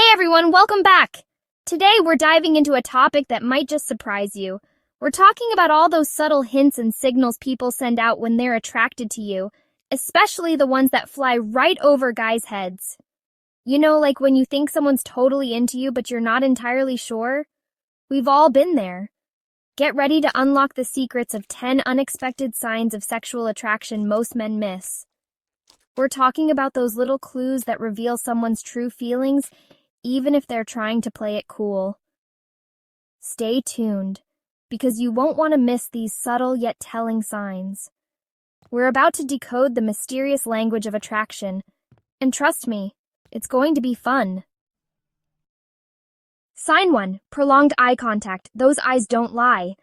Hey everyone, welcome back! Today we're diving into a topic that might just surprise you. We're talking about all those subtle hints and signals people send out when they're attracted to you, especially the ones that fly right over guys' heads. You know, like when you think someone's totally into you but you're not entirely sure? We've all been there. Get ready to unlock the secrets of 10 unexpected signs of sexual attraction most men miss. We're talking about those little clues that reveal someone's true feelings, even if they're trying to play it cool. Stay tuned, because you won't want to miss these subtle yet telling signs. We're about to decode the mysterious language of attraction, and trust me, it's going to be fun. Sign 1, prolonged eye contact. Those eyes don't lie.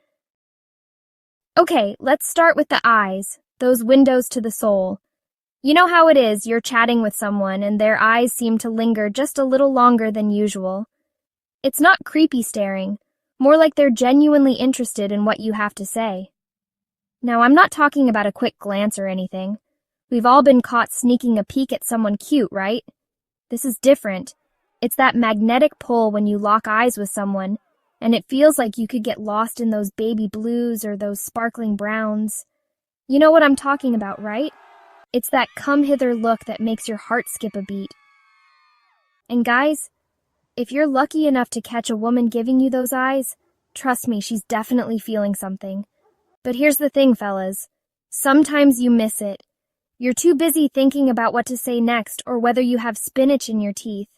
Okay, let's start with the eyes, those windows to the soul. You know how it is, you're chatting with someone and their eyes seem to linger just a little longer than usual. It's not creepy staring, more like they're genuinely interested in what you have to say. Now, I'm not talking about a quick glance or anything. We've all been caught sneaking a peek at someone cute, right? This is different. It's that magnetic pull when you lock eyes with someone, and it feels like you could get lost in those baby blues or those sparkling browns. You know what I'm talking about, right? It's that come-hither look that makes your heart skip a beat. And guys, if you're lucky enough to catch a woman giving you those eyes, trust me, she's definitely feeling something. But here's the thing, fellas. Sometimes you miss it. You're too busy thinking about what to say next or whether you have spinach in your teeth.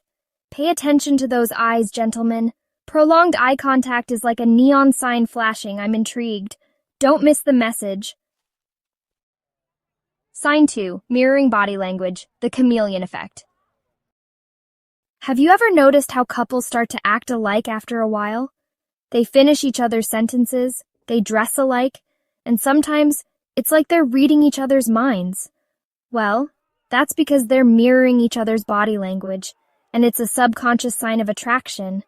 Pay attention to those eyes, gentlemen. Prolonged eye contact is like a neon sign flashing. I'm intrigued. Don't miss the message. Sign 2, mirroring body language, the chameleon effect. Have you ever noticed how couples start to act alike after a while? They finish each other's sentences, they dress alike, and sometimes it's like they're reading each other's minds. Well, that's because they're mirroring each other's body language, and it's a subconscious sign of attraction.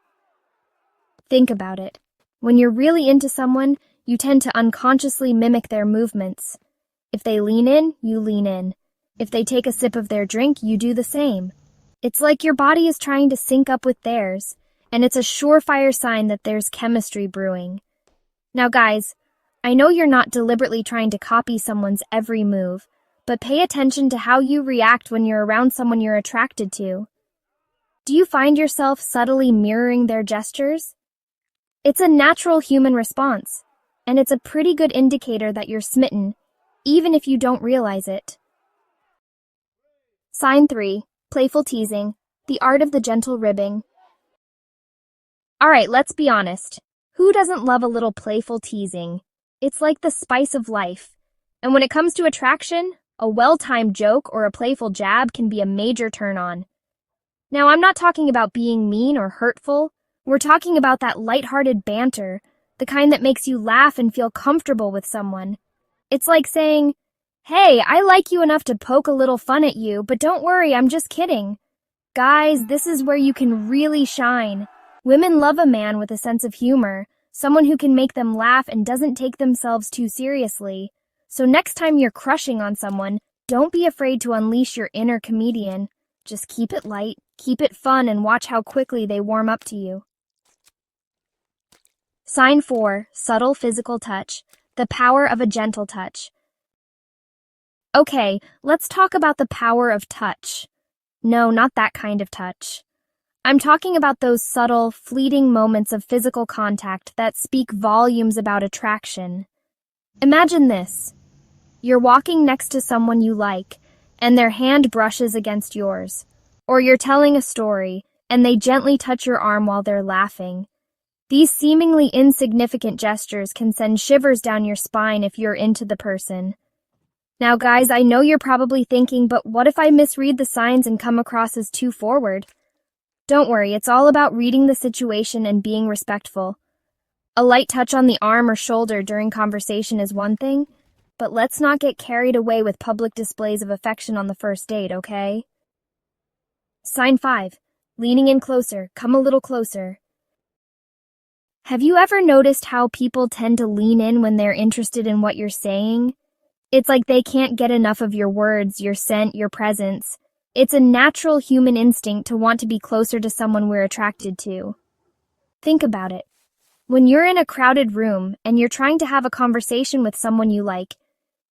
Think about it. When you're really into someone, you tend to unconsciously mimic their movements. If they lean in, you lean in. If they take a sip of their drink, you do the same. It's like your body is trying to sync up with theirs, and it's a surefire sign that there's chemistry brewing. Now guys, I know you're not deliberately trying to copy someone's every move, but pay attention to how you react when you're around someone you're attracted to. Do you find yourself subtly mirroring their gestures? It's a natural human response, and it's a pretty good indicator that you're smitten, even if you don't realize it. Sign 3, playful teasing, the art of the gentle ribbing. Alright, let's be honest. Who doesn't love a little playful teasing? It's like the spice of life. And when it comes to attraction, a well-timed joke or a playful jab can be a major turn-on. Now, I'm not talking about being mean or hurtful. We're talking about that lighthearted banter, the kind that makes you laugh and feel comfortable with someone. It's like saying, "Hey, I like you enough to poke a little fun at you, but don't worry, I'm just kidding." Guys, this is where you can really shine. Women love a man with a sense of humor, someone who can make them laugh and doesn't take themselves too seriously. So next time you're crushing on someone, don't be afraid to unleash your inner comedian. Just keep it light, keep it fun, and watch how quickly they warm up to you. Sign 4, subtle physical touch. The power of a gentle touch. Okay, let's talk about the power of touch. No, not that kind of touch. I'm talking about those subtle, fleeting moments of physical contact that speak volumes about attraction. Imagine this. You're walking next to someone you like, and their hand brushes against yours. Or you're telling a story, and they gently touch your arm while they're laughing. These seemingly insignificant gestures can send shivers down your spine if you're into the person. Now guys, I know you're probably thinking, but what if I misread the signs and come across as too forward? Don't worry, it's all about reading the situation and being respectful. A light touch on the arm or shoulder during conversation is one thing, but let's not get carried away with public displays of affection on the first date, okay? Sign 5, leaning in closer, come a little closer. Have you ever noticed how people tend to lean in when they're interested in what you're saying? It's like they can't get enough of your words, your scent, your presence. It's a natural human instinct to want to be closer to someone we're attracted to. Think about it. When you're in a crowded room and you're trying to have a conversation with someone you like,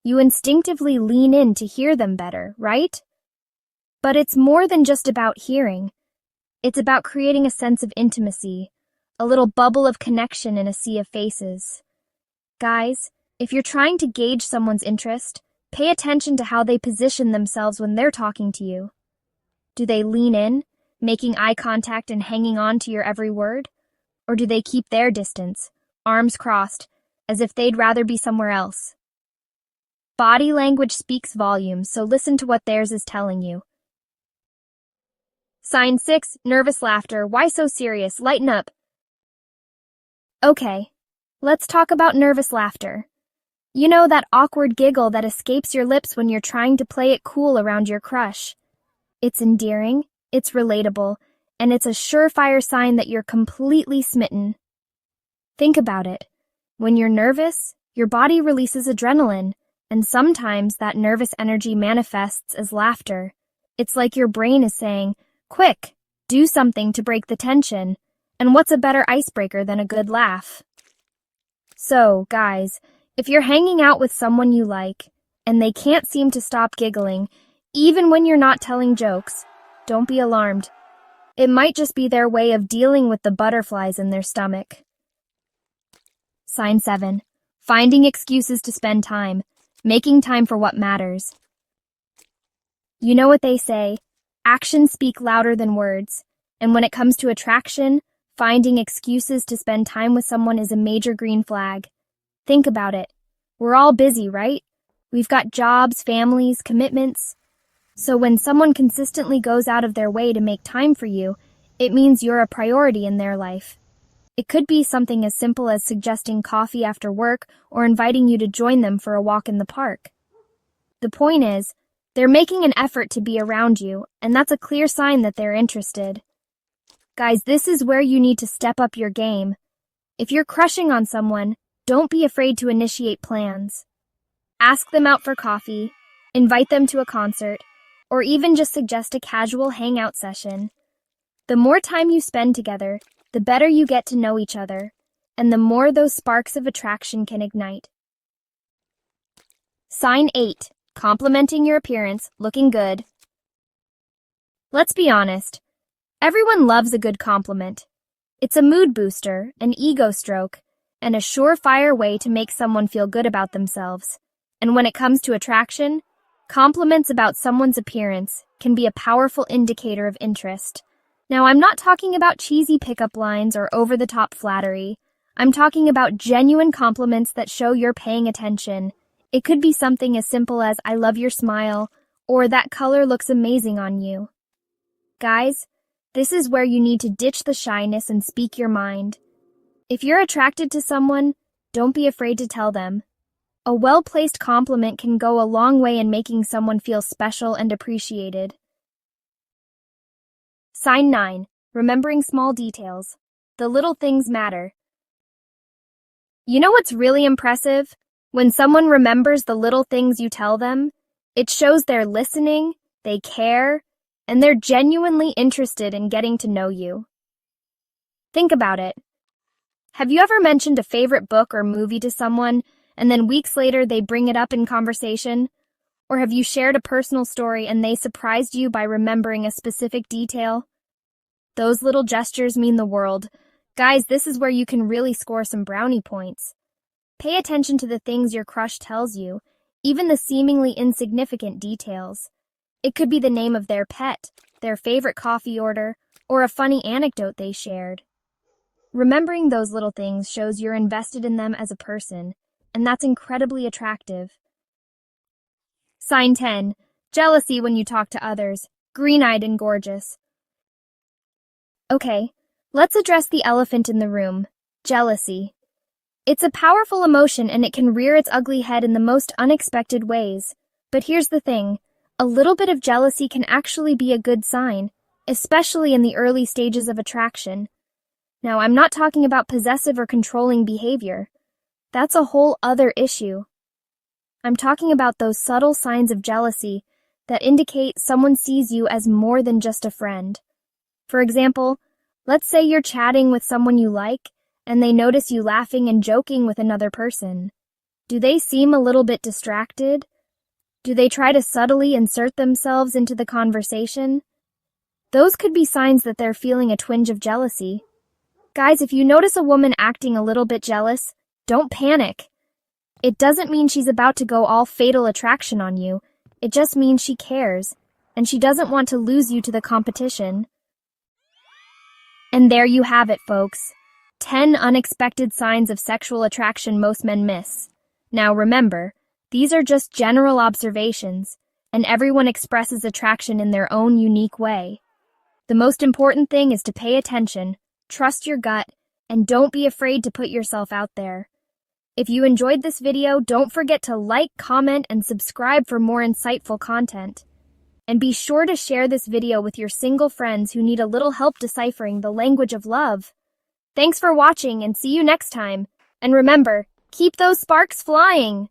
you instinctively lean in to hear them better, right? But it's more than just about hearing. It's about creating a sense of intimacy, a little bubble of connection in a sea of faces. Guys, if you're trying to gauge someone's interest, pay attention to how they position themselves when they're talking to you. Do they lean in, making eye contact and hanging on to your every word? Or do they keep their distance, arms crossed, as if they'd rather be somewhere else? Body language speaks volumes, so listen to what theirs is telling you. Sign 6, nervous laughter. Why so serious? Lighten up. Okay, let's talk about nervous laughter. You know, that awkward giggle that escapes your lips when you're trying to play it cool around your crush. It's endearing, it's relatable, and it's a surefire sign that you're completely smitten. Think about it. When you're nervous, your body releases adrenaline, and sometimes that nervous energy manifests as laughter. It's like your brain is saying, "Quick, do something to break the tension." And what's a better icebreaker than a good laugh? So, guys, if you're hanging out with someone you like, and they can't seem to stop giggling, even when you're not telling jokes, don't be alarmed. It might just be their way of dealing with the butterflies in their stomach. Sign 7. Finding excuses to spend time. Making time for what matters. You know what they say, actions speak louder than words. And when it comes to attraction, finding excuses to spend time with someone is a major green flag. Think about it. We're all busy, right? We've got jobs, families, commitments. So when someone consistently goes out of their way to make time for you, it means you're a priority in their life. It could be something as simple as suggesting coffee after work or inviting you to join them for a walk in the park. The point is, they're making an effort to be around you, and that's a clear sign that they're interested. Guys, this is where you need to step up your game. If you're crushing on someone, don't be afraid to initiate plans. Ask them out for coffee, invite them to a concert, or even just suggest a casual hangout session. The more time you spend together, the better you get to know each other, and the more those sparks of attraction can ignite. Sign 8. Complimenting your appearance, looking good. Let's be honest. Everyone loves a good compliment. It's a mood booster, an ego stroke, and a surefire way to make someone feel good about themselves. And when it comes to attraction, compliments about someone's appearance can be a powerful indicator of interest. Now, I'm not talking about cheesy pickup lines or over-the-top flattery. I'm talking about genuine compliments that show you're paying attention. It could be something as simple as, "I love your smile," or "That color looks amazing on you." Guys, this is where you need to ditch the shyness and speak your mind. If you're attracted to someone, don't be afraid to tell them. A well-placed compliment can go a long way in making someone feel special and appreciated. Sign 9. Remembering small details. The little things matter. You know what's really impressive? When someone remembers the little things you tell them, it shows they're listening, they care, and they're genuinely interested in getting to know you. Think about it. Have you ever mentioned a favorite book or movie to someone, and then weeks later they bring it up in conversation? Or have you shared a personal story and they surprised you by remembering a specific detail? Those little gestures mean the world. Guys, this is where you can really score some brownie points. Pay attention to the things your crush tells you, even the seemingly insignificant details. It could be the name of their pet, their favorite coffee order, or a funny anecdote they shared. Remembering those little things shows you're invested in them as a person, and that's incredibly attractive. Sign 10. Jealousy when you talk to others. Green-eyed and gorgeous. Okay, let's address the elephant in the room. Jealousy. It's a powerful emotion and it can rear its ugly head in the most unexpected ways. But here's the thing. A little bit of jealousy can actually be a good sign, especially in the early stages of attraction. Now, I'm not talking about possessive or controlling behavior. That's a whole other issue. I'm talking about those subtle signs of jealousy that indicate someone sees you as more than just a friend. For example, let's say you're chatting with someone you like, and they notice you laughing and joking with another person. Do they seem a little bit distracted? Do they try to subtly insert themselves into the conversation? Those could be signs that they're feeling a twinge of jealousy. Guys, if you notice a woman acting a little bit jealous, don't panic. It doesn't mean she's about to go all fatal attraction on you. It just means she cares, and she doesn't want to lose you to the competition. And there you have it, folks. 10 unexpected signs of sexual attraction most men miss. Now remember, these are just general observations, and everyone expresses attraction in their own unique way. The most important thing is to pay attention, trust your gut, and don't be afraid to put yourself out there. If you enjoyed this video, don't forget to like, comment, and subscribe for more insightful content. And be sure to share this video with your single friends who need a little help deciphering the language of love. Thanks for watching and see you next time. And remember, keep those sparks flying!